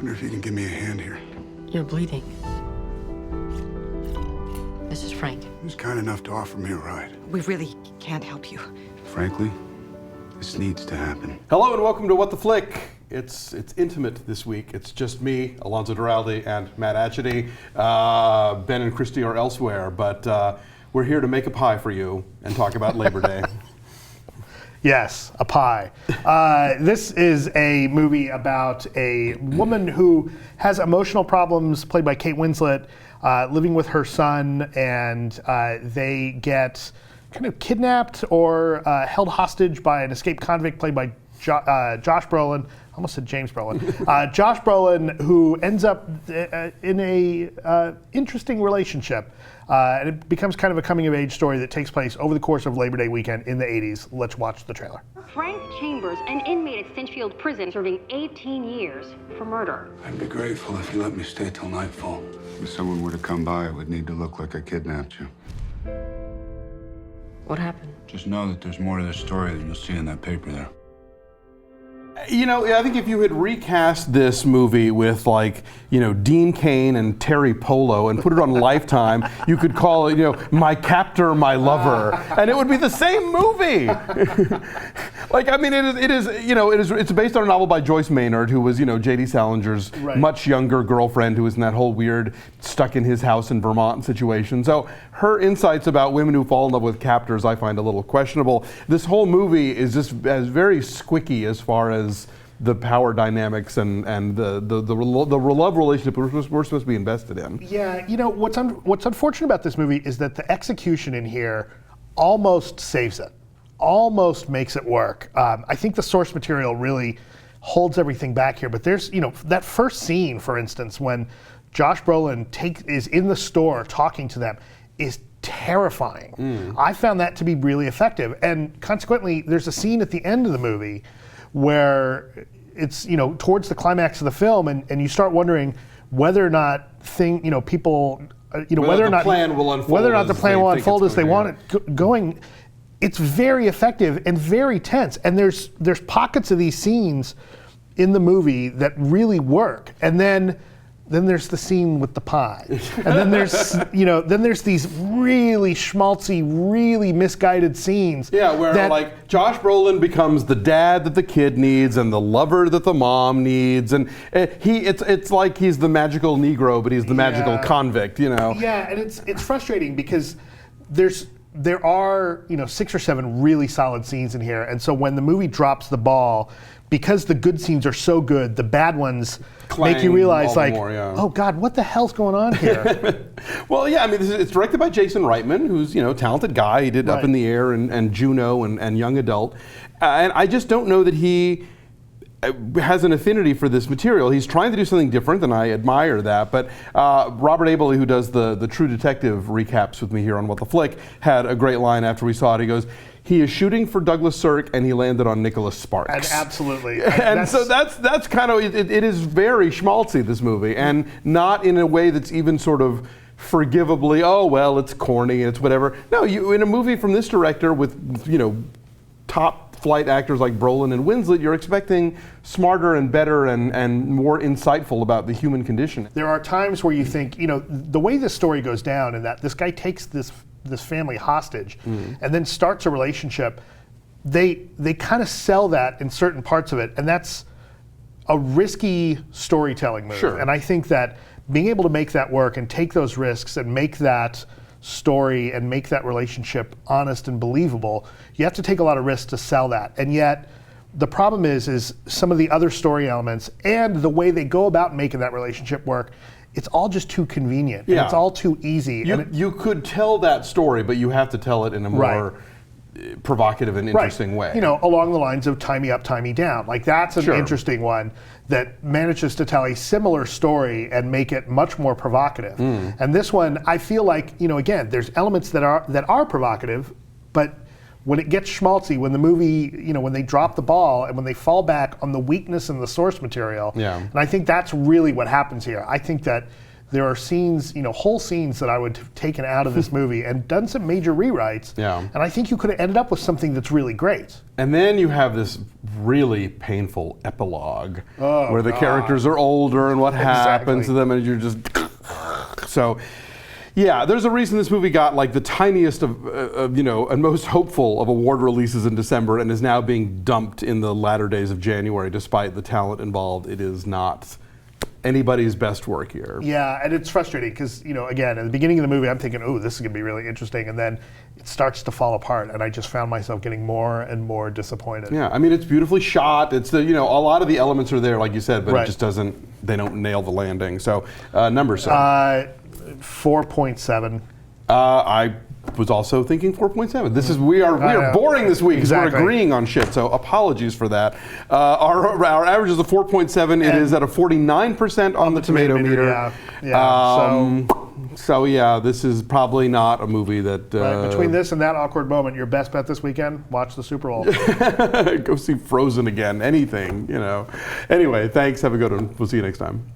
Wonder if you can give me a hand here. You're bleeding. This is Frank. Who's kind enough to offer me a ride? We really can't help you. Frankly, this needs to happen. Hello and welcome to What the Flick. It's intimate this week. It's just me, Alonso Duralde, and Matt Atchity. Ben and Christy are elsewhere, but we're here to make a pie for you and talk about Labor Day. Yes, a pie. This is a movie about a woman who has emotional problems, played by Kate Winslet, living with her son, and they get kind of kidnapped or held hostage by an escaped convict played by Josh Brolin. I almost said James Brolin. Josh Brolin, who ends up in a interesting relationship. And it becomes kind of a coming-of-age story that takes place over the course of Labor Day weekend in the 80s. Let's watch the trailer. Frank Chambers, an inmate at Finchfield Prison, serving 18 years for murder. I'd be grateful if you let me stay till nightfall. If someone were to come by, it would need to look like I kidnapped you. What happened? Just know that there's more to this story than you'll see in that paper there. You know, I think if you had recast this movie with, like, you know, Dean Cain and Terry Polo and put it on Lifetime, you could call it, you know, My Captor, My Lover, and it would be the same movie. Like, I mean, it's based on a novel by Joyce Maynard, who was, you know, J.D. Salinger's much younger girlfriend who was in that whole weird stuck in his house in Vermont situation. So her insights about women who fall in love with captors I find a little questionable. This whole movie is just very squicky as far as the power dynamics and the love relationship we're supposed to be invested in. Yeah, you know, what's unfortunate about this movie is that the execution in here almost saves it, almost makes it work. I think the source material really holds everything back here, but there's, you know, that first scene, for instance, when Josh Brolin is in the store talking to them, is terrifying. I found that to be really effective, and consequently, there's a scene at the end of the movie where it's, you know, towards the climax of the film, and you start wondering whether or not people, whether or not the plan will unfold as they want it going. It's very effective and very tense, and there's pockets of these scenes in the movie that really work, and then there's the scene with the pie, and then there's these really schmaltzy, really misguided scenes. Yeah, where like Josh Brolin becomes the dad that the kid needs and the lover that the mom needs, and it's like he's the magical Negro, but he's the magical convict, you know. Yeah, and it's frustrating because there are, you know, 6 or 7 really solid scenes in here, and so when the movie drops the ball, because the good scenes are so good, the bad ones make you realize, like, oh God, what the hell's going on here? Well, yeah, I mean, it's directed by Jason Reitman, who's, you know, a talented guy. He did Up in the Air and Juno and Young Adult. And I just don't know that he has an affinity for this material. He's trying to do something different, and I admire that. But Robert Abel, who does the True Detective recaps with me here on What the Flick, had a great line after we saw it. He goes, he is shooting for Douglas Sirk, and he landed on Nicholas Sparks. And absolutely. And so that's kind of, it is very schmaltzy, this movie, and not in a way that's even sort of forgivably, oh, well, it's corny, it's whatever. No, in a movie from this director with, you know, top flight actors like Brolin and Winslet, you're expecting smarter and better and more insightful about the human condition. There are times where you think, you know, the way this story goes down, and that this guy takes this family hostage and then starts a relationship, they kind of sell that in certain parts of it, and that's a risky storytelling move. Sure. And I think that being able to make that work and take those risks and make that story and make that relationship honest and believable, you have to take a lot of risks to sell that. And yet the problem is some of the other story elements and the way they go about making that relationship work, it's all just too convenient. Yeah. And it's all too easy. You could tell that story, but you have to tell it in a more provocative and interesting way. You know, along the lines of Tie Me Up, Tie Me Down. Like, that's an interesting one that manages to tell a similar story and make it much more provocative. And this one, I feel like, you know, again, there's elements that are provocative, but when it gets schmaltzy, when the movie, you know, when they drop the ball and when they fall back on the weakness in the source material, and I think that's really what happens here. I think that there are scenes, whole scenes that I would have taken out of this movie and done some major rewrites. Yeah. And I think you could have ended up with something that's really great. And then you have this really painful epilogue where the God. characters are older and what happens to them, and you're just so. Yeah, there's a reason this movie got like the tiniest of and most hopeful of award releases in December, and is now being dumped in the latter days of January, despite the talent involved. It is not anybody's best work here. Yeah, and it's frustrating because, again, at the beginning of the movie, I'm thinking, oh, this is going to be really interesting. And then it starts to fall apart. And I just found myself getting more and more disappointed. Yeah, I mean, it's beautifully shot. It's a lot of the elements are there, like you said, but Right. it just they don't nail the landing. So, numbers, sir. 4.7. I was also thinking 4.7. This is we are boring this week because Exactly. we're agreeing on shit. So apologies for that. Our average is a 4.7. It is at a 49% on the tomato meter. Yeah. So yeah, this is probably not a movie that. Right, between this and that awkward moment, your best bet this weekend: watch the Super Bowl. Go see Frozen again. Anything, Anyway, thanks. Have a good one. We'll see you next time.